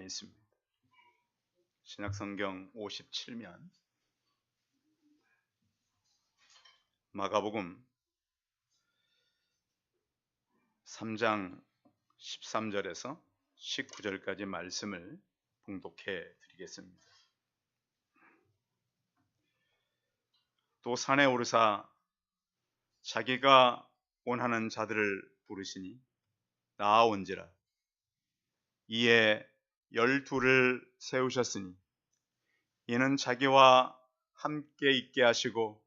있습니다. 신약성경 57면 마가복음 3장 13절에서 19절까지 말씀을 봉독해 드리겠습니다. 또 산에 오르사 자기가 원하는 자들을 부르시니 나아온지라. 이에 12를 세우셨으니 이는 자기와 함께 있게 하시고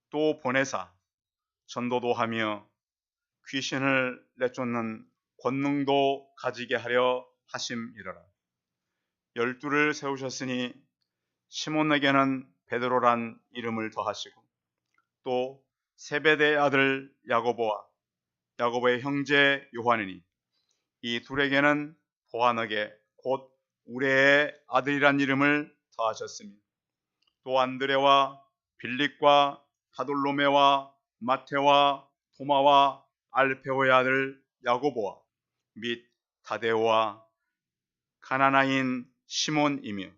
또 보내사 전도도 하며 귀신을 내쫓는 권능도 가지게 하려 하심이로라. 12를 세우셨으니 시몬에게는 베드로란 이름을 더하시고 또 세베대의 아들 야고보와 야고보의 형제 요한이니 이 둘에게는 보아너게 곧 우레의 아들이란 이름을 더하셨으며 또 안드레와 빌립과 바돌로메와 마테와 도마와 알페오의 아들 야고보와 및 다데오와 가나나인 시몬이며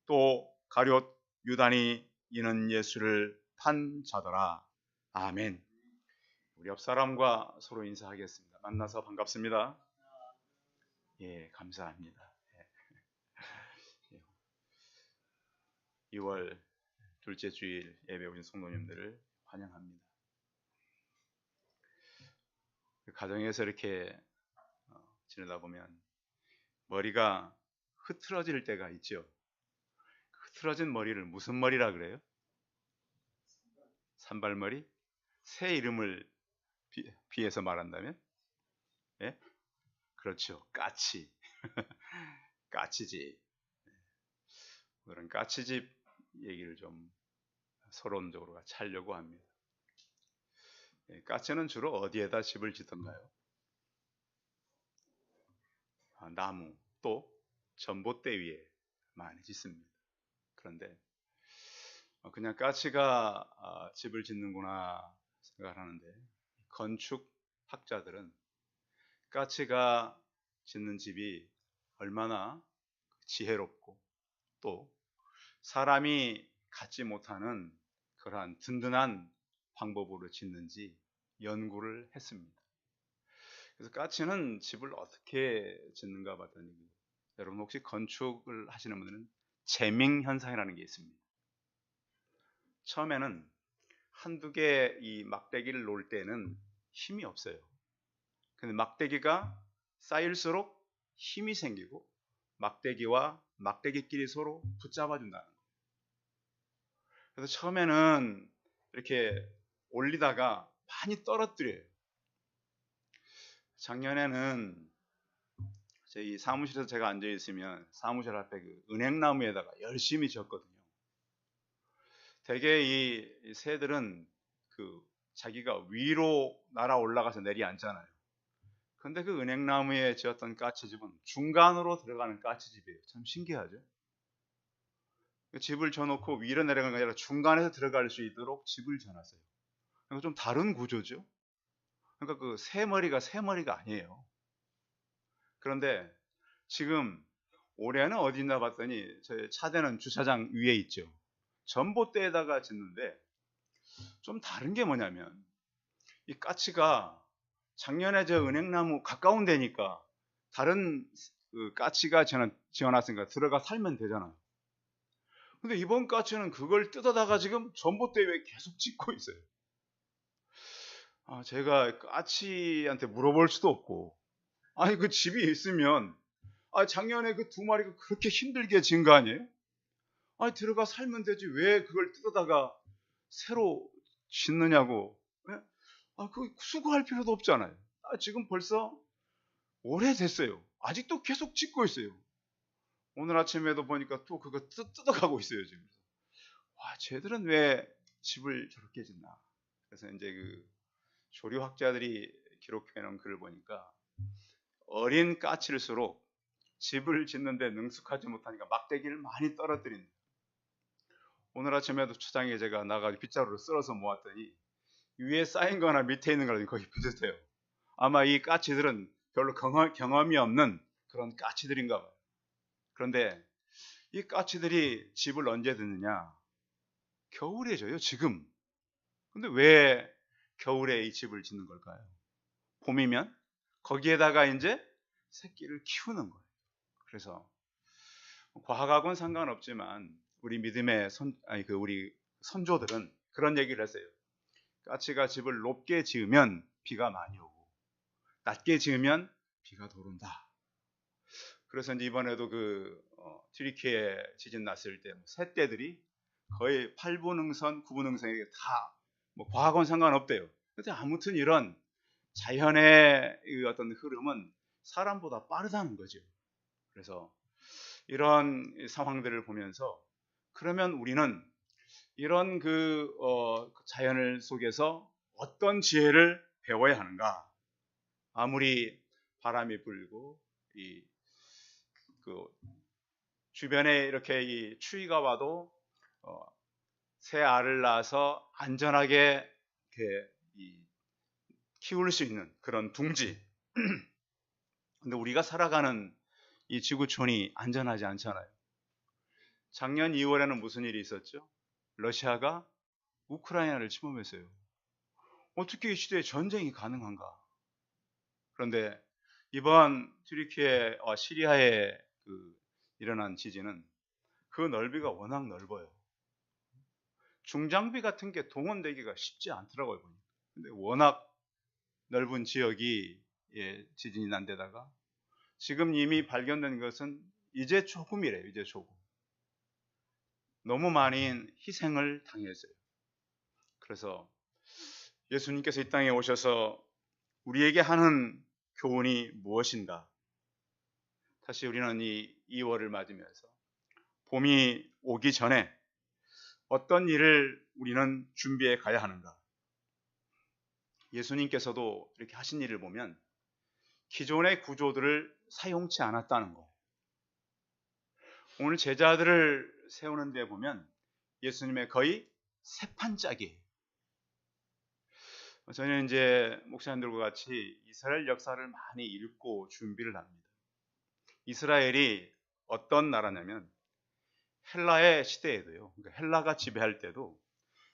또 가룟 유다니 이는 예수를 판 자더라. 아멘. 우리 옆 사람과 서로 인사하겠습니다. 만나서 반갑습니다. 예, 감사합니다. 2월 둘째 주일 예배 오신 성도님들을 환영합니다. 가정에서 이렇게 지내다 보면 머리가 흐트러질 때가 있죠. 흐트러진 머리를 무슨 머리라 그래요? 산발머리? 새 이름을 비해서 말한다면? 예? 그렇죠. 까치. 까치집. 오늘은 까치집 얘기를 좀 서론적으로 같이 하려고 합니다. 까치는 주로 어디에다 집을 짓던가요? 나무 또 전봇대 위에 많이 짓습니다. 그런데 그냥 까치가 집을 짓는구나 생각을 하는데 건축학자들은 까치가 짓는 집이 얼마나 지혜롭고 또 사람이 갖지 못하는 그러한 든든한 방법으로 짓는지 연구를 했습니다. 그래서 까치는 집을 어떻게 짓는가 봤더니 여러분 혹시 건축을 하시는 분들은 제밍 현상이라는 게 있습니다. 처음에는 한두 개 이 막대기를 놓을 때는 힘이 없어요. 근데 막대기가 쌓일수록 힘이 생기고 막대기와 막대기끼리 서로 붙잡아 준다는 거예요. 그래서 처음에는 이렇게 올리다가 많이 떨어뜨려요. 작년에는 저희 사무실에서 제가 앉아 있으면 사무실 앞에 그 은행나무에다가 열심히 졌거든요. 대개 이 새들은 자기가 위로 날아 올라가서 내리 앉잖아요. 근데 그 은행나무에 지었던 까치집은 중간으로 들어가는 까치집이에요. 참 신기하죠? 집을 져놓고 위로 내려가는 게 아니라 중간에서 들어갈 수 있도록 집을 져놨어요. 그러니까 좀 다른 구조죠? 그러니까 그 새 머리가 아니에요. 그런데 지금 올해는 어디 있나 봤더니 저희 차대는 주차장 위에 있죠. 전봇대에다가 짓는데 좀 다른 게 뭐냐면 이 까치가 작년에 저 은행나무 가까운 데니까 다른 그 까치가 지어놨으니까 들어가 살면 되잖아요. 근데 이번 까치는 그걸 뜯어다가 지금 전봇대 위에 계속 짓고 있어요. 제가 까치한테 물어볼 수도 없고 아니 그 집이 있으면 작년에 그 두 마리가 그렇게 힘들게 지은 거 아니에요? 들어가 살면 되지 왜 그걸 뜯어다가 새로 짓느냐고. 그 수고할 필요도 없잖아요. 지금 벌써 오래됐어요. 아직도 계속 짓고 있어요. 오늘 아침에도 보니까 또 그거 뜯어가고 있어요 지금. 쟤들은 왜 집을 저렇게 짓나. 그래서 이제 그 조류학자들이 기록해 놓은 글을 보니까 어린 까치일수록 집을 짓는데 능숙하지 못하니까 막대기를 많이 떨어뜨린다. 오늘 아침에도 초장에 제가 나가서 빗자루로 쓸어서 모았더니 위에 쌓인 거나 밑에 있는 거랑 거의 비슷해요. 아마 이 까치들은 별로 경험이 없는 그런 까치들인가 봐요. 그런데 이 까치들이 집을 언제 짓느냐? 겨울에 져요, 지금. 근데 왜 겨울에 이 집을 짓는 걸까요? 봄이면 거기에다가 이제 새끼를 키우는 거예요. 그래서 과학하고는 상관없지만 우리 믿음의 우리 선조들은 그런 얘기를 했어요. 까치가 집을 높게 지으면 비가 많이 오고 낮게 지으면 비가 덜 온다. 그래서 이제 이번에도 튀르키예 지진 났을 때 새떼들이 거의 8분응선, 9분응선에게 다 과학은 상관없대요. 근데 아무튼 이런 자연의 어떤 흐름은 사람보다 빠르다는 거죠. 그래서 이런 상황들을 보면서 그러면 우리는 이런 자연을 속에서 어떤 지혜를 배워야 하는가? 아무리 바람이 불고 주변에 이렇게 이 추위가 와도 새 알을 낳아서 안전하게 이렇게 키울 수 있는 그런 둥지. 근데 우리가 살아가는 이 지구촌이 안전하지 않잖아요. 작년 2월에는 무슨 일이 있었죠? 러시아가 우크라이나를 침범했어요. 어떻게 이 시대에 전쟁이 가능한가? 그런데 이번 튀르키예와 시리아에 일어난 지진은 그 넓이가 워낙 넓어요. 중장비 같은 게 동원되기가 쉽지 않더라고요. 근데 워낙 넓은 지역이 지진이 난 데다가 지금 이미 발견된 것은 이제 조금이래요. 이제 조금. 너무 많은 희생을 당했어요. 그래서 예수님께서 이 땅에 오셔서 우리에게 하는 교훈이 무엇인가? 다시 우리는 이 2월을 맞으면서 봄이 오기 전에 어떤 일을 우리는 준비해 가야 하는가? 예수님께서도 이렇게 하신 일을 보면 기존의 구조들을 사용치 않았다는 거예요. 오늘 제자들을 세우는 데 보면 예수님의 거의 새판짝이에요. 저는 이제 목사님들과 같이 이스라엘 역사를 많이 읽고 준비를 합니다. 이스라엘이 어떤 나라냐면 헬라의 시대에도요. 그러니까 헬라가 지배할 때도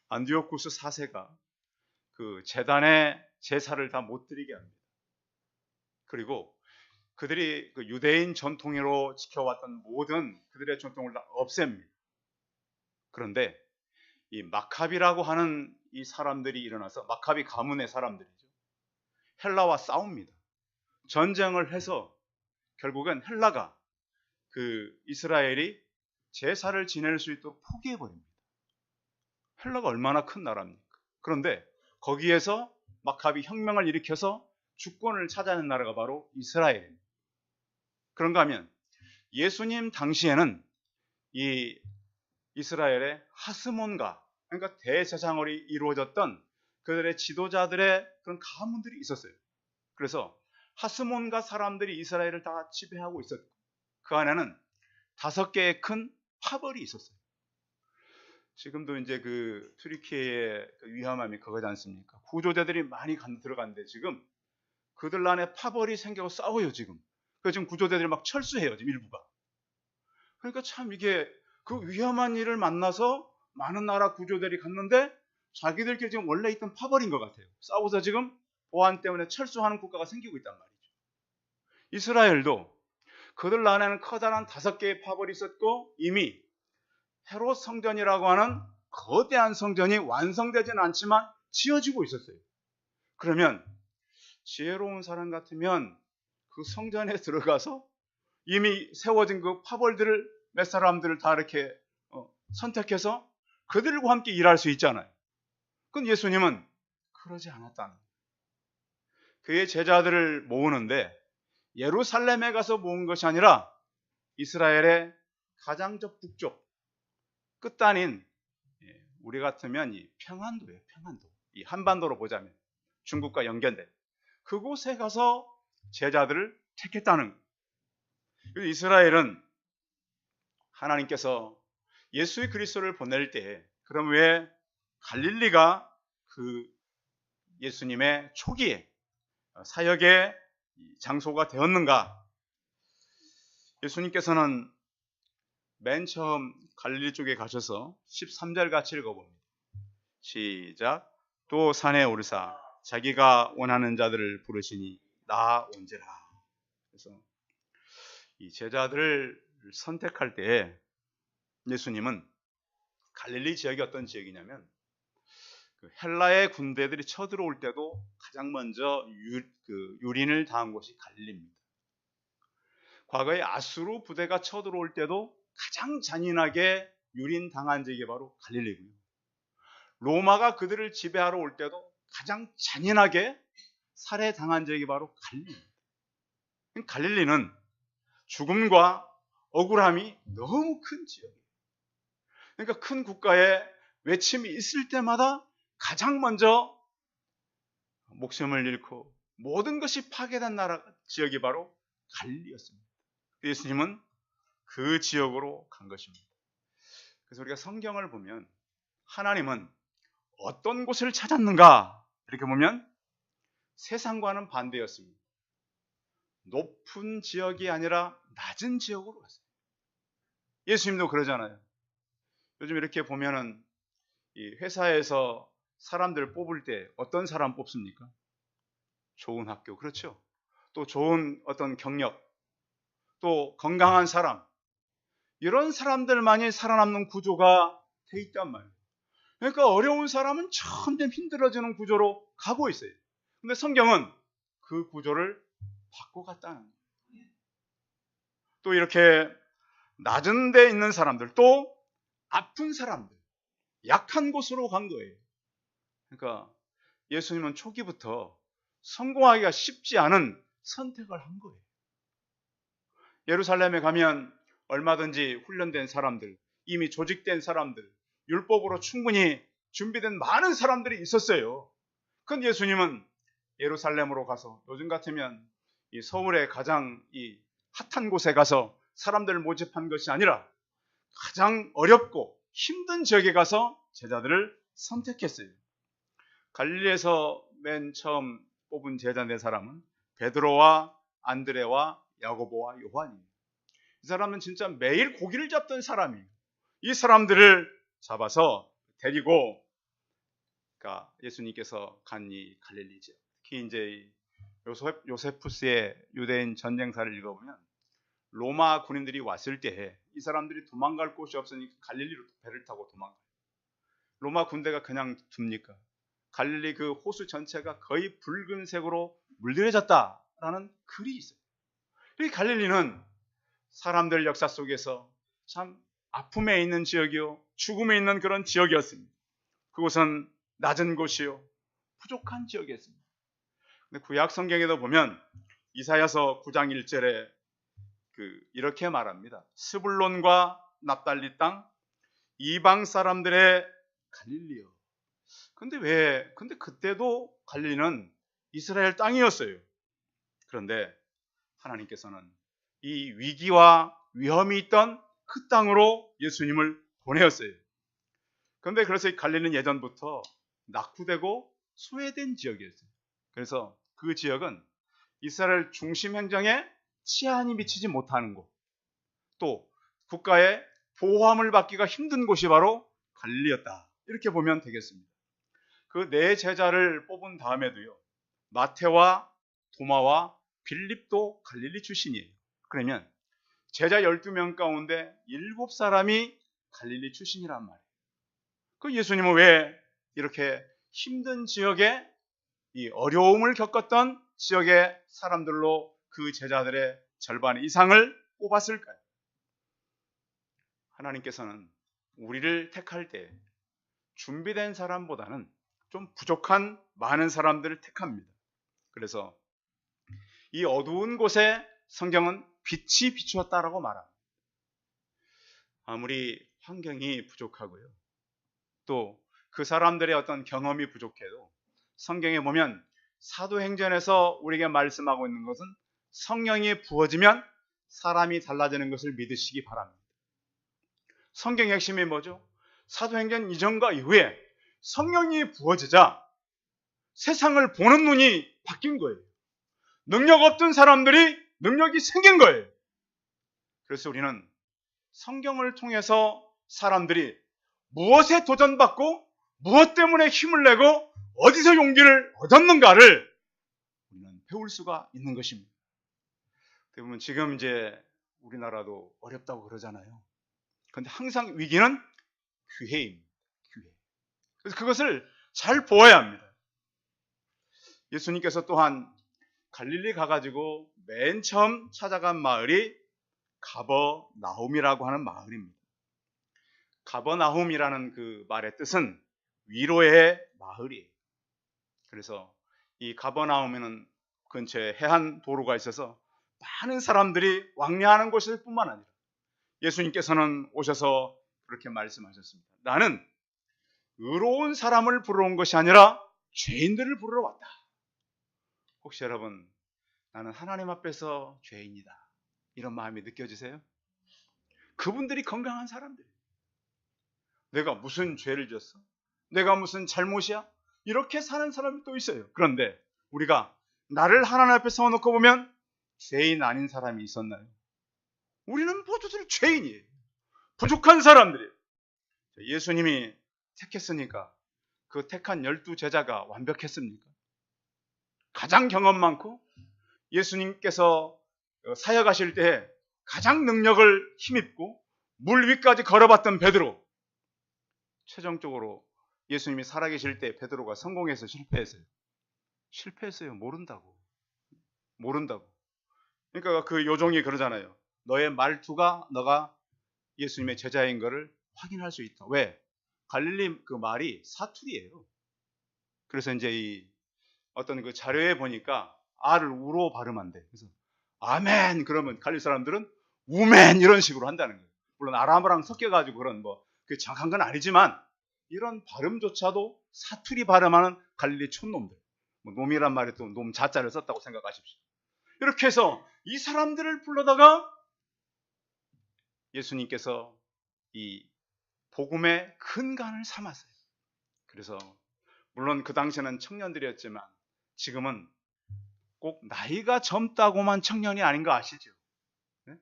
안디오쿠스 4세가 그 제단의 제사를 다 못 드리게 합니다. 그리고 그들이 그 유대인 전통으로 지켜왔던 모든 그들의 전통을 다 없앱니다. 그런데 이 마카비라고 하는 이 사람들이 일어나서 마카비 가문의 사람들이죠. 헬라와 싸웁니다. 전쟁을 해서 결국엔 헬라가 그 이스라엘이 제사를 지낼 수 있도록 포기해버립니다. 헬라가 얼마나 큰 나라입니까? 그런데 거기에서 마카비 혁명을 일으켜서 주권을 차지하는 나라가 바로 이스라엘입니다. 그런가 하면 예수님 당시에는 이 이스라엘의 하스몬가, 그러니까 대제사장으로 이루어졌던 그들의 지도자들의 그런 가문들이 있었어요. 그래서 하스몬가 사람들이 이스라엘을 다 지배하고 있었고 그 안에는 5개의 큰 파벌이 있었어요. 지금도 이제 그 튀르키예의 위험함이 그거지 않습니까? 구조대들이 많이 들어갔는데 지금 그들 안에 파벌이 생겨서 싸워요 지금. 그래서 지금 구조대들이 막 철수해요 지금 일부가. 그러니까 참 이게 그 위험한 일을 만나서 많은 나라 구조대들이 갔는데 자기들끼리 지금 원래 있던 파벌인 것 같아요. 싸워서 지금 보안 때문에 철수하는 국가가 생기고 있단 말이죠. 이스라엘도 그들 안에는 커다란 5개의 파벌이 있었고 이미 헤롯 성전이라고 하는 거대한 성전이 완성되지는 않지만 지어지고 있었어요. 그러면 지혜로운 사람 같으면 그 성전에 들어가서 이미 세워진 그 파벌들을 몇 사람들을 다 이렇게 선택해서 그들과 함께 일할 수 있잖아요. 그건 예수님은 그러지 않았다는 거예요. 그의 제자들을 모으는데 예루살렘에 가서 모은 것이 아니라 이스라엘의 가장 북쪽 끝단인 우리 같으면 이 평안도예요. 평안도. 이 한반도로 보자면 중국과 연결된 그곳에 가서 제자들을 택했다는 거예요. 이스라엘은 하나님께서 예수의 그리스도를 보낼 때 그럼 왜 갈릴리가 그 예수님의 초기에 사역의 장소가 되었는가? 예수님께서는 맨 처음 갈릴리 쪽에 가셔서 13절 같이 읽어봅니다. 시작. 또 산에 오르사 자기가 원하는 자들을 부르시니 나온지라. 그래서 이 제자들을 선택할 때 예수님은 갈릴리 지역이 어떤 지역이냐면 헬라의 군대들이 쳐들어올 때도 가장 먼저 유린을 당한 곳이 갈릴리입니다. 과거에 아수르 부대가 쳐들어올 때도 가장 잔인하게 유린당한 지역이 바로 갈릴리고요. 로마가 그들을 지배하러 올 때도 가장 잔인하게 살해당한 지역이 바로 갈릴리입니다. 갈릴리는 죽음과 억울함이 너무 큰 지역이에요. 그러니까 큰 국가에 외침이 있을 때마다 가장 먼저 목숨을 잃고 모든 것이 파괴된 나라 지역이 바로 갈릴리였습니다. 예수님은 그 지역으로 간 것입니다. 그래서 우리가 성경을 보면 하나님은 어떤 곳을 찾았는가 이렇게 보면 세상과는 반대였습니다. 높은 지역이 아니라 낮은 지역으로 갔어요. 예수님도 그러잖아요. 요즘 이렇게 보면은 이 회사에서 사람들 뽑을 때 어떤 사람 뽑습니까? 좋은 학교, 그렇죠? 또 좋은 어떤 경력, 또 건강한 사람, 이런 사람들만이 살아남는 구조가 돼 있단 말이에요. 그러니까 어려운 사람은 점점 힘들어지는 구조로 가고 있어요. 근데 성경은 그 구조를 바꿔갔다는 거예요. 또 이렇게 낮은 데 있는 사람들, 또 아픈 사람들, 약한 곳으로 간 거예요. 그러니까 예수님은 초기부터 성공하기가 쉽지 않은 선택을 한 거예요. 예루살렘에 가면 얼마든지 훈련된 사람들, 이미 조직된 사람들, 율법으로 충분히 준비된 많은 사람들이 있었어요. 그런데 예수님은 예루살렘으로 가서 요즘 같으면 이 서울의 가장 이 핫한 곳에 가서 사람들을 모집한 것이 아니라 가장 어렵고 힘든 지역에 가서 제자들을 선택했어요. 갈릴리에서 맨 처음 뽑은 제자 네 사람은 베드로와 안드레와 야고보와 요한이에요. 이 사람은 진짜 매일 고기를 잡던 사람이에요. 이 사람들을 잡아서 데리고 예수님께서 간 이 갈릴리 지역, 특히 이제 요세푸스의 유대인 전쟁사를 읽어보면 로마 군인들이 왔을 때 이 사람들이 도망갈 곳이 없으니까 갈릴리로 배를 타고 도망가요. 로마 군대가 그냥 둡니까? 갈릴리 그 호수 전체가 거의 붉은색으로 물들여졌다라는 글이 있어요. 이 갈릴리는 사람들 역사 속에서 참 아픔에 있는 지역이요, 죽음에 있는 그런 지역이었습니다. 그곳은 낮은 곳이요, 부족한 지역이었습니다. 근데 구약 성경에도 보면 이사야서 9장 1절에 이렇게 말합니다. 스불론과 납달리 땅, 이방 사람들의 갈릴리요. 근데 그때도 갈릴리는 이스라엘 땅이었어요. 그런데 하나님께서는 이 위기와 위험이 있던 그 땅으로 예수님을 보내었어요. 그런데 그래서 이 갈릴리는 예전부터 낙후되고 소외된 지역이었어요. 그래서 그 지역은 이스라엘 중심 행정에 치안이 미치지 못하는 곳, 또 국가의 보호함을 받기가 힘든 곳이 바로 갈릴리였다. 이렇게 보면 되겠습니다. 그 네 제자를 뽑은 다음에도요, 마태와 도마와 빌립도 갈릴리 출신이에요. 그러면 제자 12명 가운데 7사람이 갈릴리 출신이란 말이에요. 그 예수님은 왜 이렇게 힘든 지역에 이 어려움을 겪었던 지역의 사람들로 그 제자들의 절반 이상을 뽑았을까요? 하나님께서는 우리를 택할 때 준비된 사람보다는 좀 부족한 많은 사람들을 택합니다. 그래서 이 어두운 곳에 성경은 빛이 비추었다라고 말합니다. 아무리 환경이 부족하고요, 또 그 사람들의 어떤 경험이 부족해도 성경에 보면 사도행전에서 우리에게 말씀하고 있는 것은 성령이 부어지면 사람이 달라지는 것을 믿으시기 바랍니다. 성경의 핵심이 뭐죠? 사도행전 이전과 이후에 성령이 부어지자 세상을 보는 눈이 바뀐 거예요. 능력 없던 사람들이 능력이 생긴 거예요. 그래서 우리는 성경을 통해서 사람들이 무엇에 도전받고 무엇 때문에 힘을 내고 어디서 용기를 얻었는가를 우리는 배울 수가 있는 것입니다. 대부분 지금 이제 우리나라도 어렵다고 그러잖아요. 그런데 항상 위기는 기회입니다. 기회. 그래서 그것을 잘 보아야 합니다. 예수님께서 또한 갈릴리 가가지고 맨 처음 찾아간 마을이 가버나움이라고 하는 마을입니다. 가버나움이라는 그 말의 뜻은 위로의 마을이에요. 그래서 이 가버나움에는 근처에 해안 도로가 있어서 많은 사람들이 왕래하는 곳일 뿐만 아니라 예수님께서는 오셔서 그렇게 말씀하셨습니다. 나는 의로운 사람을 부르러 온 것이 아니라 죄인들을 부르러 왔다. 혹시 여러분, 나는 하나님 앞에서 죄인이다, 이런 마음이 느껴지세요? 그분들이 건강한 사람들. 내가 무슨 죄를 지었어? 내가 무슨 잘못이야? 이렇게 사는 사람이 또 있어요. 그런데 우리가 나를 하나님 앞에 세워놓고 보면 죄인 아닌 사람이 있었나요? 우리는 모두들 죄인이에요. 부족한 사람들이에요. 예수님이 택했으니까 그 택한 12제자가 완벽했습니까? 가장 경험 많고 예수님께서 사역하실 때 가장 능력을 힘입고 물 위까지 걸어봤던 베드로, 최종적으로 예수님이 살아계실 때 베드로가 성공해서 실패했어요. 모른다고. 그러니까 그 요종이 그러잖아요. 너의 말투가 너가 예수님의 제자인 것을 확인할 수 있다. 왜? 갈릴리 그 말이 사투리예요. 그래서 이제 이 어떤 그 자료에 보니까 R을 우로 발음한대. 그래서 아멘 그러면 갈릴 사람들은 우멘 이런 식으로 한다는 거예요. 물론 아람어랑 섞여가지고 그런 그 정확한 건 아니지만 이런 발음조차도 사투리 발음하는 갈릴리 촌놈들. 놈이란 말이 또 놈 자자를 썼다고 생각하십시오. 이렇게 해서 이 사람들을 불러다가 예수님께서 이 복음의 근간을 삼았어요. 그래서 물론 그 당시에는 청년들이었지만 지금은 꼭 나이가 젊다고만 청년이 아닌 거 아시죠? 네?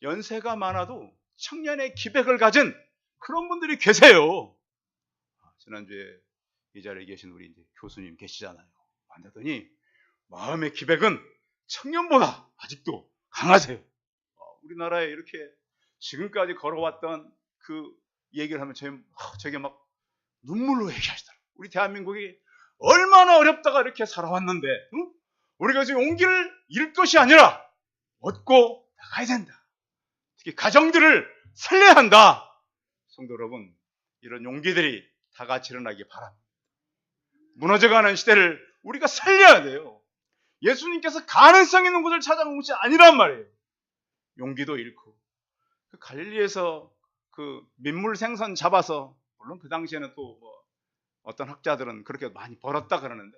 연세가 많아도 청년의 기백을 가진 그런 분들이 계세요. 지난주에 이 자리에 계신 우리 이제 교수님 계시잖아요. 만나더니 마음의 기백은 청년보다 아직도 강하세요. 우리나라에 이렇게 지금까지 걸어왔던 그 얘기를 하면 제게 막 눈물로 얘기하시더라고요. 우리 대한민국이 얼마나 어렵다가 이렇게 살아왔는데, 응? 우리가 지금 용기를 잃을 것이 아니라 얻고 나가야 된다. 특히 가정들을 살려야 한다. 성도 여러분, 이런 용기들이 다 같이 일어나기 바랍니다. 무너져가는 시대를 우리가 살려야 돼요. 예수님께서 가능성 있는 곳을 찾아간 곳이 아니란 말이에요. 용기도 잃고 그 갈릴리에서 그 민물 생선 잡아서, 물론 그 당시에는 또 어떤 학자들은 그렇게 많이 벌었다 그러는데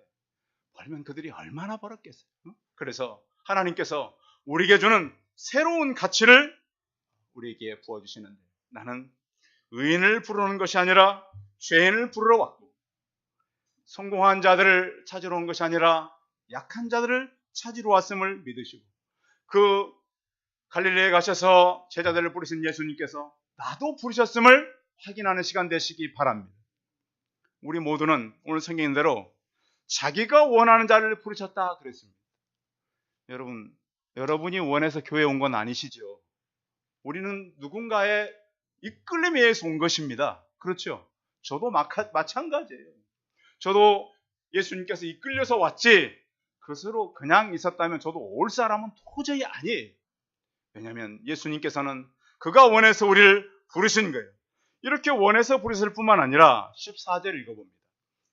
벌면 그들이 얼마나 벌었겠어요. 그래서 하나님께서 우리에게 주는 새로운 가치를 우리에게 부어주시는데, 나는 의인을 부르는 것이 아니라 죄인을 부르러 왔고, 성공한 자들을 찾으러 온 것이 아니라 약한 자들을 찾으러 왔음을 믿으시고, 그 갈릴리에 가셔서 제자들을 부르신 예수님께서 나도 부르셨음을 확인하는 시간 되시기 바랍니다. 우리 모두는 오늘 성경인 대로 자기가 원하는 자를 부르셨다 그랬습니다. 여러분이 원해서 교회에 온 건 아니시죠. 우리는 누군가의 이끌림에 의해서 온 것입니다. 그렇죠? 저도 마찬가지예요. 저도 예수님께서 이끌려서 왔지 그것으로 그냥 있었다면 저도 올 사람은 도저히 아니에요. 왜냐하면 예수님께서는 그가 원해서 우리를 부르신 거예요. 이렇게 원해서 부르실 뿐만 아니라 14절 읽어봅니다.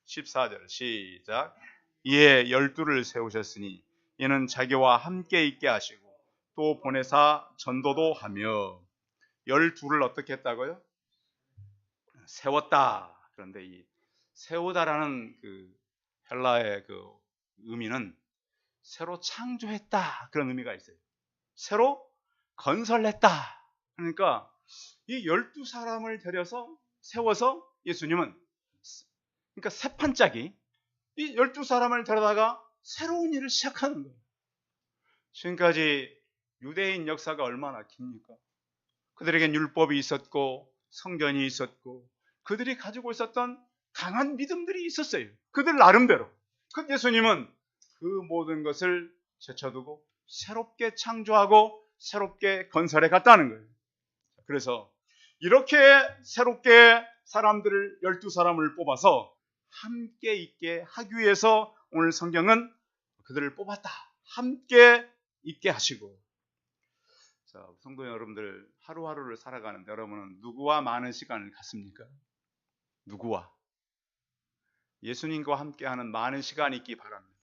14절 시작. 이에 12를 세우셨으니 이는 자기와 함께 있게 하시고 또 보내사 전도도 하며. 12를 어떻게 했다고요? 세웠다. 그런데 이 세우다라는 그 헬라의 그 의미는 새로 창조했다, 그런 의미가 있어요. 새로 건설했다. 그러니까 이 12사람을 데려서 세워서 예수님은, 그러니까 새 판짜기, 이 12사람을 데려다가 새로운 일을 시작하는 거예요. 지금까지 유대인 역사가 얼마나 깁니까? 그들에겐 율법이 있었고 성경이 있었고 그들이 가지고 있었던 강한 믿음들이 있었어요. 그들 나름대로. 그 예수님은 그 모든 것을 제쳐두고 새롭게 창조하고 새롭게 건설해 갔다는 거예요. 그래서 이렇게 새롭게 사람들을 12사람을 뽑아서 함께 있게 하기 위해서 오늘 성경은 그들을 뽑았다. 함께 있게 하시고. 자, 성도 여러분들, 하루하루를 살아가는데 여러분은 누구와 많은 시간을 갖습니까? 누구와? 예수님과 함께하는 많은 시간이 있기 바랍니다.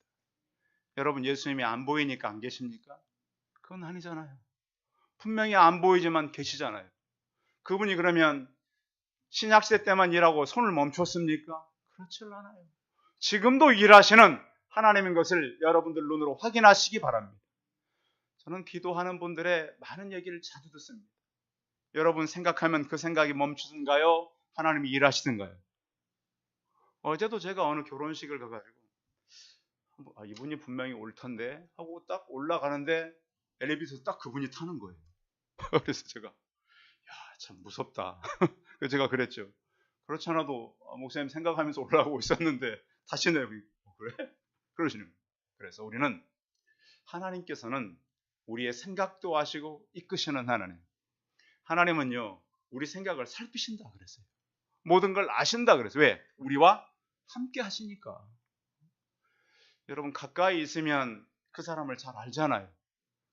여러분, 예수님이 안 보이니까 안 계십니까? 그건 아니잖아요. 분명히 안 보이지만 계시잖아요. 그분이 그러면 신약시대 때만 일하고 손을 멈췄습니까? 그렇지 않아요. 지금도 일하시는 하나님인 것을 여러분들 눈으로 확인하시기 바랍니다. 저는 기도하는 분들의 많은 얘기를 자주 듣습니다. 여러분 생각하면 그 생각이 멈추든가요? 하나님이 일하시든가요? 어제도 제가 어느 결혼식을 가가지고 이분이 분명히 올 텐데 하고 딱 올라가는데 엘리베이터에서 딱 그분이 타는 거예요. 그래서 제가 참 무섭다. 그래서 제가 그랬죠. 그렇지 않아도 목사님 생각하면서 올라가고 있었는데 타시네요. 그래? 그러시는 거예요. 그래서 우리는 하나님께서는 우리의 생각도 아시고 이끄시는 하나님. 하나님은요 우리 생각을 살피신다 그랬어요. 모든 걸 아신다 그랬어요. 왜? 우리와 함께 하시니까. 여러분 가까이 있으면 그 사람을 잘 알잖아요.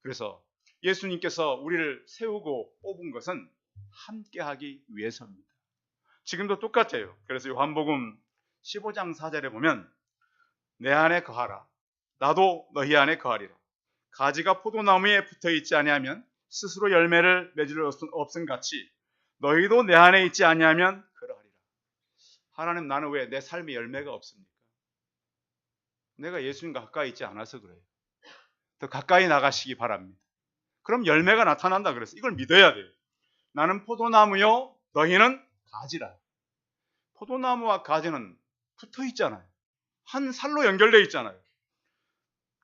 그래서 예수님께서 우리를 세우고 뽑은 것은 함께 하기 위해서입니다. 지금도 똑같아요. 그래서 요한복음 15장 4절에 보면 내 안에 거하라 나도 너희 안에 거하리라. 가지가 포도나무에 붙어있지 아니하면 스스로 열매를 맺을 없음 같이 너희도 내 안에 있지 아니하면 그러하리라. 하나님, 나는 왜 내 삶에 열매가 없습니까? 내가 예수님과 가까이 있지 않아서 그래요. 더 가까이 나가시기 바랍니다. 그럼 열매가 나타난다 그랬어요. 이걸 믿어야 돼요. 나는 포도나무요 너희는 가지라. 포도나무와 가지는 붙어 있잖아요. 한 살로 연결되어 있잖아요.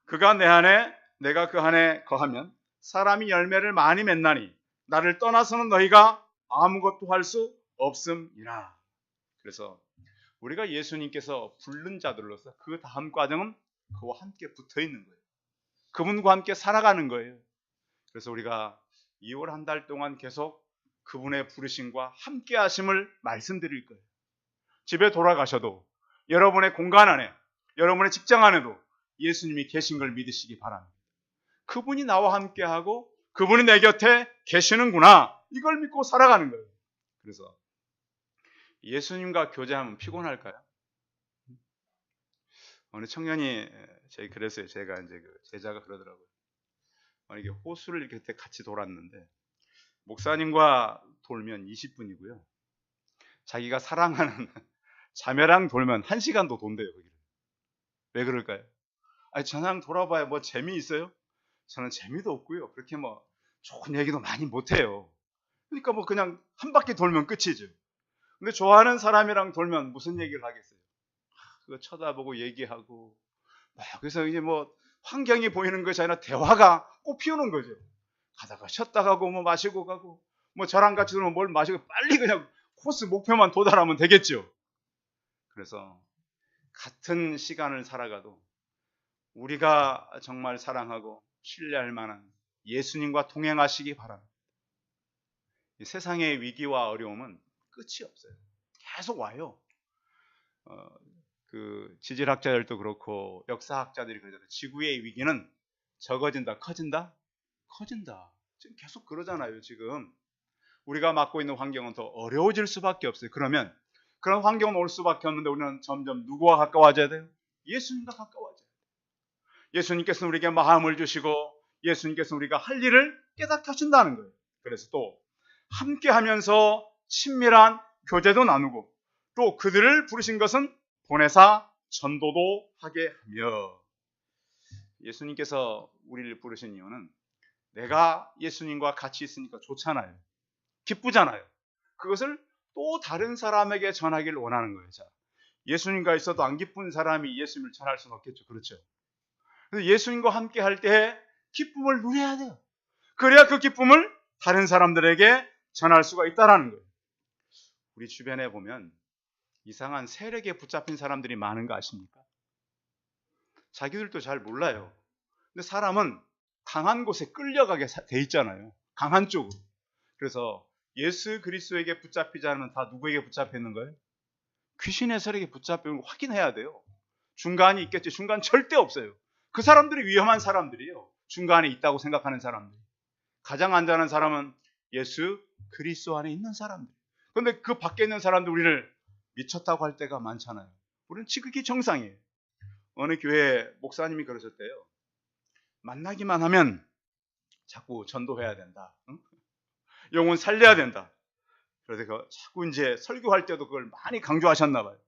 그가 내 안에 내가 그 안에 거하면 사람이 열매를 많이 맺나니 나를 떠나서는 너희가 아무것도 할 수 없음이라. 그래서 우리가 예수님께서 부른 자들로서 그 다음 과정은 그와 함께 붙어 있는 거예요. 그분과 함께 살아가는 거예요. 그래서 우리가 2월 한 달 동안 계속 그분의 부르심과 함께 하심을 말씀드릴 거예요. 집에 돌아가셔도 여러분의 공간 안에, 여러분의 직장 안에도 예수님이 계신 걸 믿으시기 바랍니다. 그분이 나와 함께하고 그분이 내 곁에 계시는구나. 이걸 믿고 살아가는 거예요. 그래서 예수님과 교제하면 피곤할까요? 어느 청년이 그랬어요. 제가 이제 제자가 그러더라고요. 이게 호수를 이렇게 같이 돌았는데 목사님과 돌면 20분이고요. 자기가 사랑하는 자매랑 돌면 1시간도 돈대요. 거기를. 왜 그럴까요? 저랑 돌아봐야 뭐 재미있어요? 저는 재미도 없고요. 그렇게 뭐 좋은 얘기도 많이 못해요. 그러니까 뭐 그냥 한 바퀴 돌면 끝이죠. 근데 좋아하는 사람이랑 돌면 무슨 얘기를 하겠어요? 그거 쳐다보고 얘기하고 그래서 이제 뭐 환경이 보이는 것이 아니라 대화가 꽃피우는 거죠. 가다가 쉬었다 가고 뭐 마시고 가고 뭐 저랑 같이 들으면 뭘 마시고 빨리 그냥 코스 목표만 도달하면 되겠죠. 그래서 같은 시간을 살아가도 우리가 정말 사랑하고 신뢰할 만한 예수님과 동행하시기 바랍니다. 이 세상의 위기와 어려움은 끝이 없어요. 계속 와요. 그 지질학자들도 그렇고 역사학자들이 그러잖아요. 지구의 위기는 적어진다, 커진다, 커진다. 지금 계속 그러잖아요. 지금 우리가 맡고 있는 환경은 더 어려워질 수밖에 없어요. 그러면 그런 환경은 올 수밖에 없는데 우리는 점점 누구와 가까워져야 돼요? 예수님과 가까워져야 돼요. 예수님께서 우리에게 마음을 주시고 예수님께서 우리가 할 일을 깨닫게 하신다는 거예요. 그래서 또 함께 하면서 친밀한 교제도 나누고 또 그들을 부르신 것은 보내사 전도도 하게 하며. 예수님께서 우리를 부르신 이유는 내가 예수님과 같이 있으니까 좋잖아요. 기쁘잖아요. 그것을 또 다른 사람에게 전하기를 원하는 거예요. 자, 예수님과 있어도 안 기쁜 사람이 예수님을 전할 수는 없겠죠. 그렇죠. 그래서 예수님과 함께 할 때 기쁨을 누려야 돼요. 그래야 그 기쁨을 다른 사람들에게 전할 수가 있다라는 거예요. 우리 주변에 보면 이상한 세력에 붙잡힌 사람들이 많은 거 아십니까? 자기들도 잘 몰라요. 근데 사람은 강한 곳에 끌려가게 돼 있잖아요. 강한 쪽으로. 그래서 예수 그리스도에게 붙잡히지 않으면 다 누구에게 붙잡혔는 거예요? 귀신의 세력에 붙잡힌 걸 확인해야 돼요. 중간이 있겠지. 중간 절대 없어요. 그 사람들이 위험한 사람들이에요. 중간에 있다고 생각하는 사람들. 가장 안전한 사람은 예수 그리스도 안에 있는 사람들. 그런데 그 밖에 있는 사람들 우리를 미쳤다고 할 때가 많잖아요. 우리는 지극히 정상이에요. 어느 교회 목사님이 그러셨대요. 만나기만 하면 자꾸 전도해야 된다. 응? 영혼 살려야 된다. 그래서 자꾸 이제 설교할 때도 그걸 많이 강조하셨나 봐요.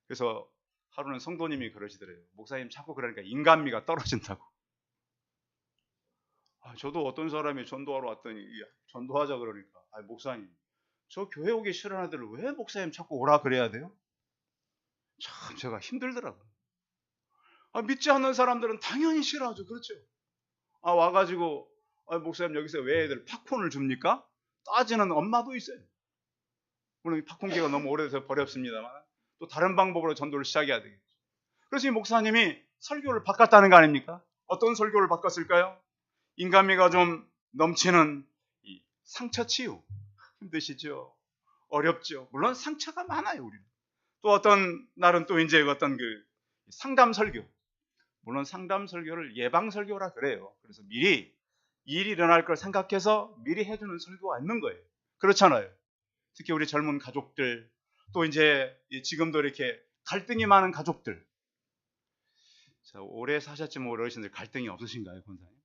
그래서 하루는 성도님이 그러시더래요. 목사님 자꾸 그러니까 인간미가 떨어진다고. 저도 어떤 사람이 전도하러 왔더니 전도하자 그러니까 목사님 저 교회 오기 싫어하는 애들을 왜 목사님 자꾸 오라 그래야 돼요? 참 제가 힘들더라고요. 믿지 않는 사람들은 당연히 싫어하죠. 그렇죠? 와가지고 목사님 여기서 왜 애들 팝콘을 줍니까? 따지는 엄마도 있어요. 물론 팝콘기가 너무 오래돼서 버렸습니다만 또 다른 방법으로 전도를 시작해야 되겠죠. 그래서 이 목사님이 설교를 바꿨다는 거 아닙니까? 어떤 설교를 바꿨을까요? 인간미가 좀 넘치는 이 상처 치유. 힘드시죠? 어렵죠? 물론 상처가 많아요, 우리는. 또 어떤 날은 또 이제 어떤 그 상담 설교. 물론 상담 설교를 예방 설교라 그래요. 그래서 미리 일이 일어날 걸 생각해서 미리 해주는 설교가 있는 거예요. 그렇잖아요. 특히 우리 젊은 가족들, 또 이제 지금도 이렇게 갈등이 많은 가족들. 자, 오래 사셨지만 어르신들 갈등이 없으신가요, 권사님?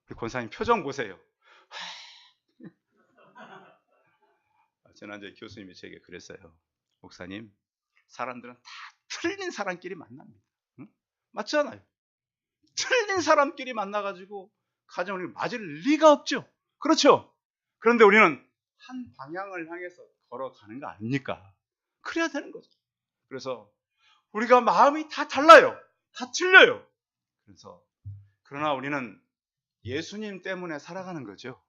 우리 권사님 표정 보세요. 지난주에 교수님이 제게 그랬어요. 목사님, 사람들은 다 틀린 사람끼리 만납니다. 응? 맞잖아요. 틀린 사람끼리 만나가지고 가정을 맞을 리가 없죠. 그렇죠? 그런데 우리는 한 방향을 향해서 걸어가는 거 아닙니까? 그래야 되는 거죠. 그래서 우리가 마음이 다 달라요. 다 틀려요. 그러나 우리는 예수님 때문에 살아가는 거죠.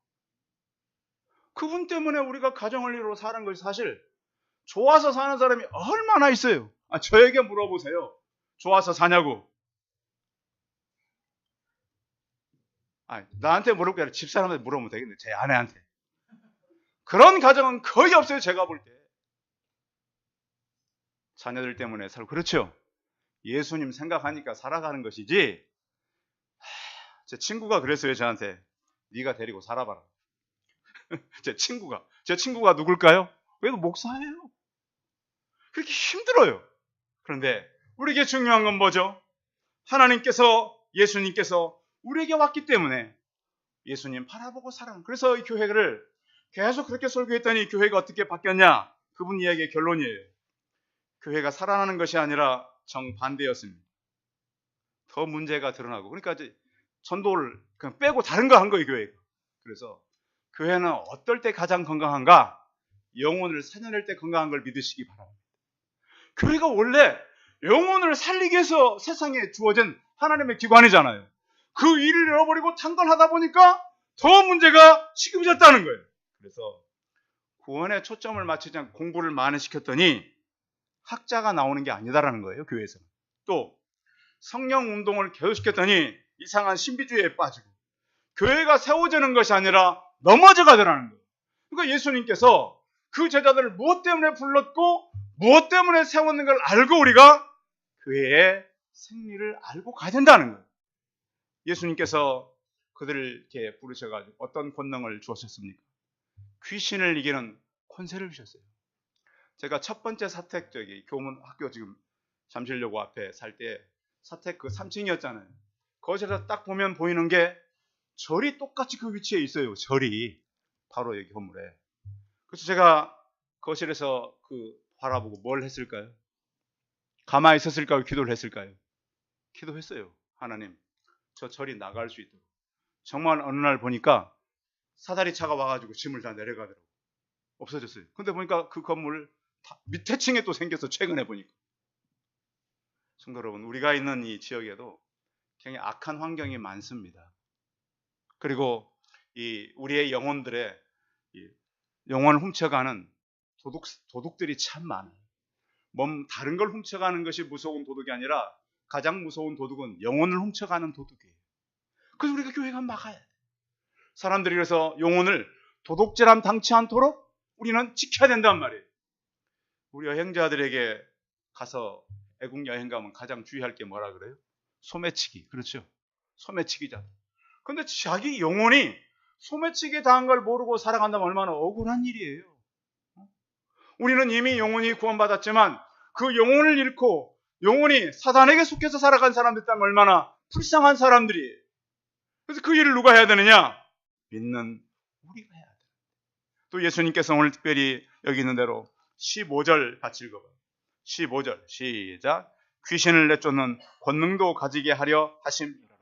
그분 때문에 우리가 가정을 이루어 사는 것이 사실 좋아서 사는 사람이 얼마나 있어요. 저에게 물어보세요. 좋아서 사냐고. 나한테 물을 게 아니라 집사람한테 물어보면 되겠네. 제 아내한테. 그런 가정은 거의 없어요. 제가 볼 때. 자녀들 때문에 살고. 그렇죠. 예수님 생각하니까 살아가는 것이지. 제 친구가 그랬어요. 저한테. 네가 데리고 살아봐라. 제 친구가 누굴까요? 그래도 목사예요. 그렇게 힘들어요. 그런데 우리에게 중요한 건 뭐죠? 하나님께서 예수님께서 우리에게 왔기 때문에 예수님 바라보고 살아가는. 그래서 이 교회를 계속 그렇게 설교했더니 교회가 어떻게 바뀌었냐? 그분 이야기의 결론이에요. 교회가 살아나는 것이 아니라 정반대였습니다. 더 문제가 드러나고. 그러니까 이제 전도를 그냥 빼고 다른 거 한 거예요, 교회가. 그래서 교회는 어떨 때 가장 건강한가? 영혼을 살려낼 때 건강한 걸 믿으시기 바랍니다. 교회가 원래 영혼을 살리기 위해서 세상에 주어진 하나님의 기관이잖아요. 그 일을 잃어버리고 탕감하다 보니까 더 문제가 시급해졌다는 거예요. 그래서 구원에 초점을 맞추지 않고 공부를 많이 시켰더니 학자가 나오는 게 아니다라는 거예요. 교회에서는. 또 성령 운동을 계속시켰더니 이상한 신비주의에 빠지고 교회가 세워지는 것이 아니라 넘어져 가더라는 거예요. 그러니까 예수님께서 그 제자들을 무엇 때문에 불렀고 무엇 때문에 세웠는 걸 알고 우리가 교회의 생리를 알고 가야 된다는 거예요. 예수님께서 그들을 이렇게 부르셔가지고 어떤 권능을 주셨습니까? 귀신을 이기는 권세를 주셨어요. 제가 첫 번째 사택 교문 학교 지금 잠실여고 앞에 살 때 사택 그 3층이었잖아요. 거실에서 딱 보면 보이는 게 절이 똑같이 그 위치에 있어요. 절이 바로 여기 건물에. 그래서 제가 거실에서 그 바라보고 뭘 했을까요? 가만히 있었을까요? 기도를 했을까요? 기도했어요. 하나님, 저 절이 나갈 수 있도록. 정말 어느 날 보니까 사다리 차가 와가지고 짐을 다 내려가더라고요. 없어졌어요. 근데 보니까 그 건물 밑에 층에 또 생겨서 최근에 보니까. 성도 여러분, 우리가 있는 이 지역에도 굉장히 악한 환경이 많습니다. 그리고 이 우리의 영혼들의 영혼을 훔쳐가는 도둑들이 참 많아요. 다른 걸 훔쳐가는 것이 무서운 도둑이 아니라 가장 무서운 도둑은 영혼을 훔쳐가는 도둑이에요. 그래서 우리가 교회가 막아야 돼. 사람들이 그래서 영혼을 도둑질함 당치 않도록 우리는 지켜야 된단 말이에요. 우리 여행자들에게 가서 애국 여행 가면 가장 주의할 게 뭐라 그래요? 소매치기. 그렇죠? 소매치기자. 근데 자기 영혼이 소매치기 당한 걸 모르고 살아간다면 얼마나 억울한 일이에요. 우리는 이미 영혼이 구원받았지만 그 영혼을 잃고 영혼이 사단에게 속해서 살아간 사람들 있다면 얼마나 불쌍한 사람들이에요. 그래서 그 일을 누가 해야 되느냐? 믿는 우리가 해야 돼요. 또 예수님께서 오늘 특별히 여기 있는 대로 15절 같이 읽어봐요. 15절 시작. 귀신을 내쫓는 권능도 가지게 하려 하심이라.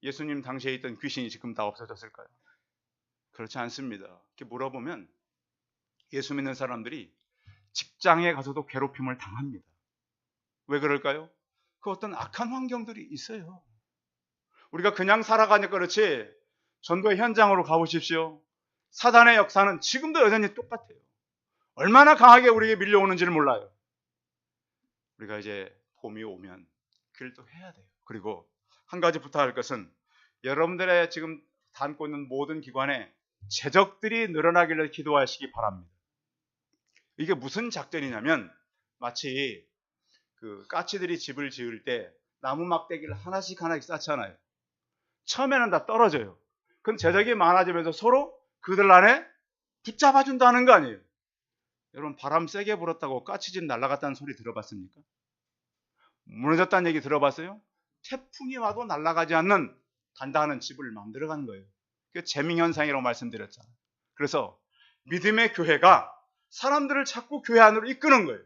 예수님 당시에 있던 귀신이 지금 다 없어졌을까요? 그렇지 않습니다. 이렇게 물어보면 예수 믿는 사람들이 직장에 가서도 괴롭힘을 당합니다. 왜 그럴까요? 그 어떤 악한 환경들이 있어요. 우리가 그냥 살아가니까 그렇지 전도의 현장으로 가보십시오. 사단의 역사는 지금도 여전히 똑같아요. 얼마나 강하게 우리에게 밀려오는지를 몰라요. 우리가 이제 봄이 오면 그 일도 해야 돼요. 그리고 한 가지 부탁할 것은 여러분들의 지금 담고 있는 모든 기관에 재적들이 늘어나기를 기도하시기 바랍니다. 이게 무슨 작전이냐면 마치 그 까치들이 집을 지을 때 나무 막대기를 하나씩 쌓잖아요. 처음에는 다 떨어져요. 그럼 재적이 많아지면서 서로 그들 안에 붙잡아준다는 거 아니에요. 여러분 바람 세게 불었다고 까치집 날아갔다는 소리 들어봤습니까? 무너졌다는 얘기 들어봤어요? 태풍이 와도 날아가지 않는 단단한 집을 만들어간 거예요. 그게 재밍현상이라고 말씀드렸잖아요. 그래서 믿음의 교회가 사람들을 자꾸 교회 안으로 이끄는 거예요.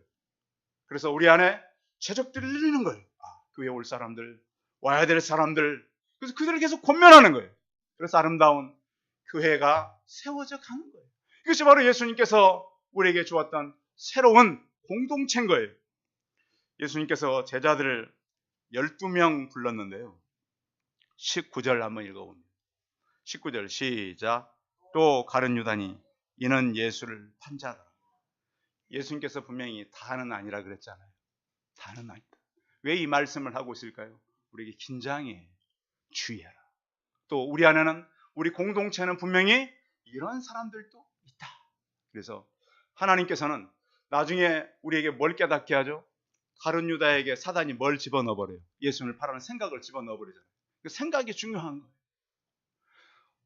그래서 우리 안에 재적들을 늘리는 거예요. 교회 올 사람들, 와야 될 사람들, 그래서 그들을 계속 권면하는 거예요. 그래서 아름다운 교회가 세워져 가는 거예요. 이것이 바로 예수님께서 우리에게 주었던 새로운 공동체인 거예요. 예수님께서 제자들을 12명 불렀는데요. 19절 한번 읽어봅니다. 19절 시작. 또 가룟 유다니 이는 예수를 판자더라. 예수님께서 분명히 다는 아니라 그랬잖아요. 다는 아니다. 왜 이 말씀을 하고 있을까요? 우리에게 긴장해. 주의해라. 또 우리 안에는 우리 공동체는 분명히 이런 사람들도 있다. 그래서 하나님께서는 나중에 우리에게 뭘 깨닫게 하죠? 가룟 유다에게 사단이 뭘 집어넣어버려요? 예수님을 팔아는 생각을 집어넣어버리잖아요. 그 생각이 중요한 거예요.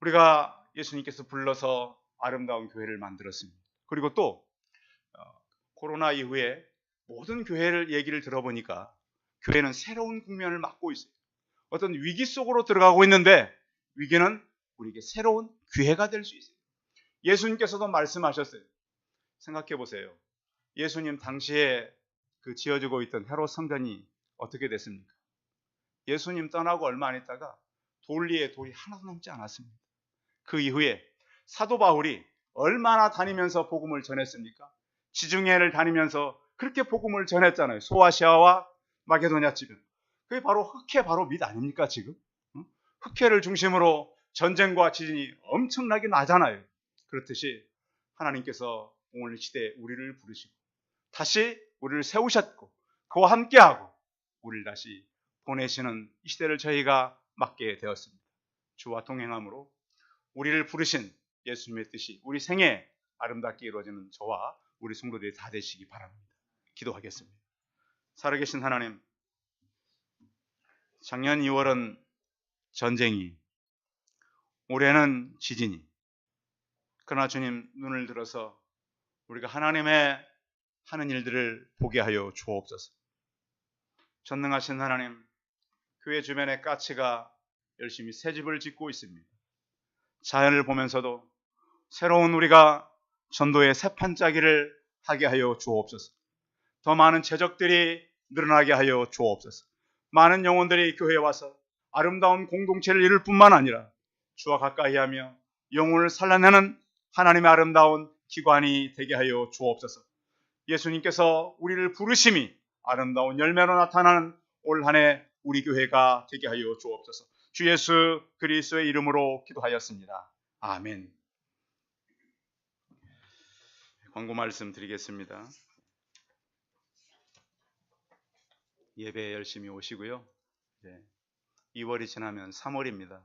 우리가 예수님께서 불러서 아름다운 교회를 만들었습니다. 그리고 또 코로나 이후에 모든 교회를 얘기를 들어보니까 교회는 새로운 국면을 맞고 있어요. 어떤 위기 속으로 들어가고 있는데 위기는 우리에게 새로운 기회가 될 수 있어요. 예수님께서도 말씀하셨어요. 생각해 보세요. 예수님 당시에 그 지어지고 있던 헤롯 성전이 어떻게 됐습니까? 예수님 떠나고 얼마 안 있다가 돌 위에 돌이 하나도 남지 않았습니다. 그 이후에 사도 바울이 얼마나 다니면서 복음을 전했습니까? 지중해를 다니면서 그렇게 복음을 전했잖아요. 소아시아와 마게도냐 지금. 그게 바로 흑해 바로 밑 아닙니까 지금? 흑해를 중심으로 전쟁과 지진이 엄청나게 나잖아요. 그렇듯이 하나님께서 오늘 시대에 우리를 부르시고 다시 우리를 세우셨고 그와 함께하고 우리를 다시 보내시는 이 시대를 저희가 맡게 되었습니다. 주와 동행함으로 우리를 부르신 예수님의 뜻이 우리 생에 아름답게 이루어지는 저와 우리 성도들이 다 되시기 바랍니다. 기도하겠습니다. 살아계신 하나님, 작년 2월은 전쟁이, 올해는 지진이, 그러나 주님 눈을 들어서 우리가 하나님의 하는 일들을 보게 하여 주옵소서. 전능하신 하나님, 교회 주변에 까치가 열심히 새 집을 짓고 있습니다. 자연을 보면서도 새로운 우리가 전도의 새 판짜기를 하게 하여 주옵소서. 더 많은 제적들이 늘어나게 하여 주옵소서. 많은 영혼들이 교회에 와서 아름다운 공동체를 이룰 뿐만 아니라 주와 가까이하며 영혼을 살려내는 하나님의 아름다운 기관이 되게 하여 주옵소서. 예수님께서 우리를 부르심이 아름다운 열매로 나타나는 올 한 해 우리 교회가 되게 하여 주옵소서. 주 예수 그리스도의 이름으로 기도하였습니다. 아멘. 아멘. 광고 말씀 드리겠습니다. 예배 열심히 오시고요. 2월이 지나면 3월입니다.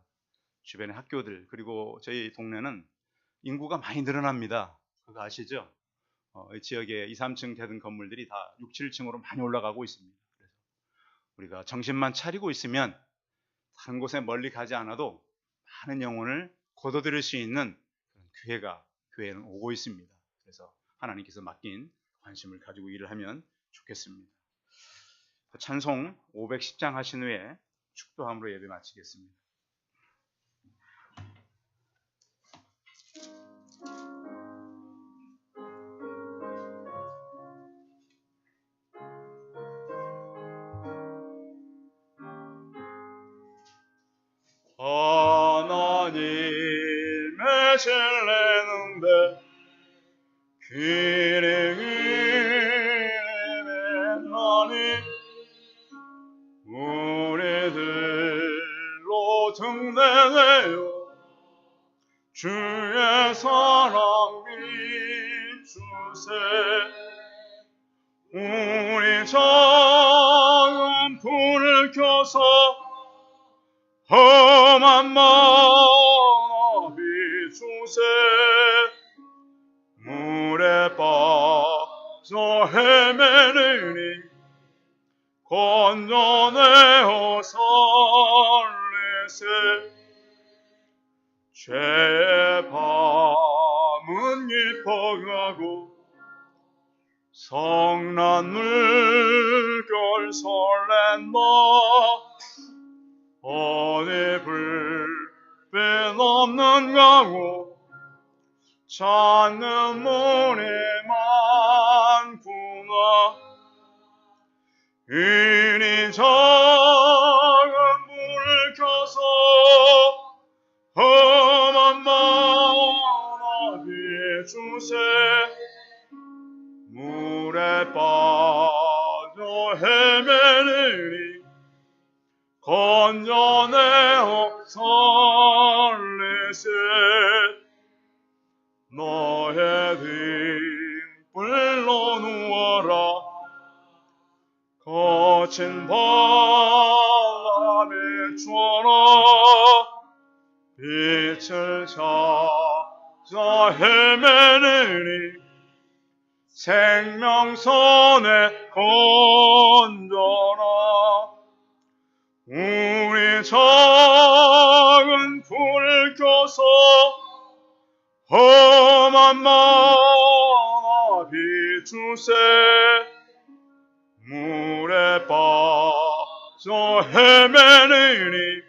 주변의 학교들 그리고 저희 동네는 인구가 많이 늘어납니다. 그거 아시죠? 이 지역에 2, 3층 되던 건물들이 다 6, 7층으로 많이 올라가고 있습니다. 그래서 우리가 정신만 차리고 있으면 다른 곳에 멀리 가지 않아도 많은 영혼을 거둬들일 수 있는 교회는 오고 있습니다. 그래서 하나님께서 맡긴 관심을 가지고 일을 하면 좋겠습니다. 찬송 510장 하신 후에 축도함으로 예배 마치겠습니다. 하나님의 신뢰는데 귀를 맨나니 우리들로 등대하여 주의 사랑 비추세. 우리 작은 불을 켜서 험한 만화 비추세. 물에 빠져 헤매느니 건져내어 살리세. 죄의 밤은 깊어가고 성난 물결 설렌다. 어디 불빛 없는 강호 찾는 문이 많구나. 이리 작은 불을 켜서 험한 만화 비추세. 물에 빠져 헤매느니 건져내어 살리세. 너의 등불로 누워라. 거친 바람에 ቿ라. 빛을 찾아 헤매느니 생명선에 건져라. 우리 작은 불을 켜서 험한 만화 비추세. 물에 빠져 헤매느니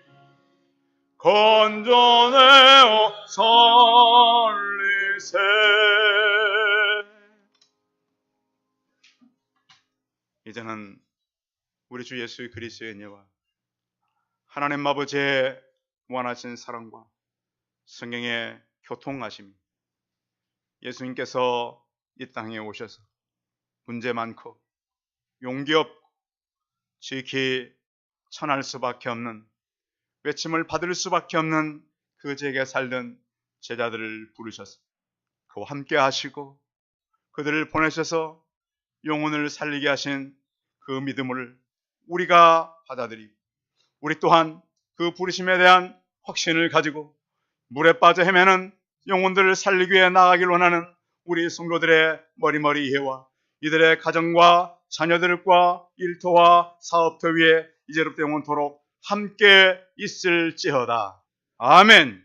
건져내어 살리세. 이제는 우리 주 예수 그리스도의 은혜와 하나님 아버지의 무한하신 사랑과 성령의 교통하심이 예수님께서 이 땅에 오셔서 문제 많고 용기 없고 지극히 천할 수밖에 없는 외침을 받을 수밖에 없는 그 제게 살던 제자들을 부르셔서 그와 함께 하시고 그들을 보내셔서 영혼을 살리게 하신 그 믿음을 우리가 받아들이고 우리 또한 그 부르심에 대한 확신을 가지고 물에 빠져 헤매는 영혼들을 살리기 위해 나아가길 원하는 우리 성도들의 머리머리 이해와 이들의 가정과 자녀들과 일터와 사업터 위에 이제로부터 영원토록 함께 있을지어다. 아멘.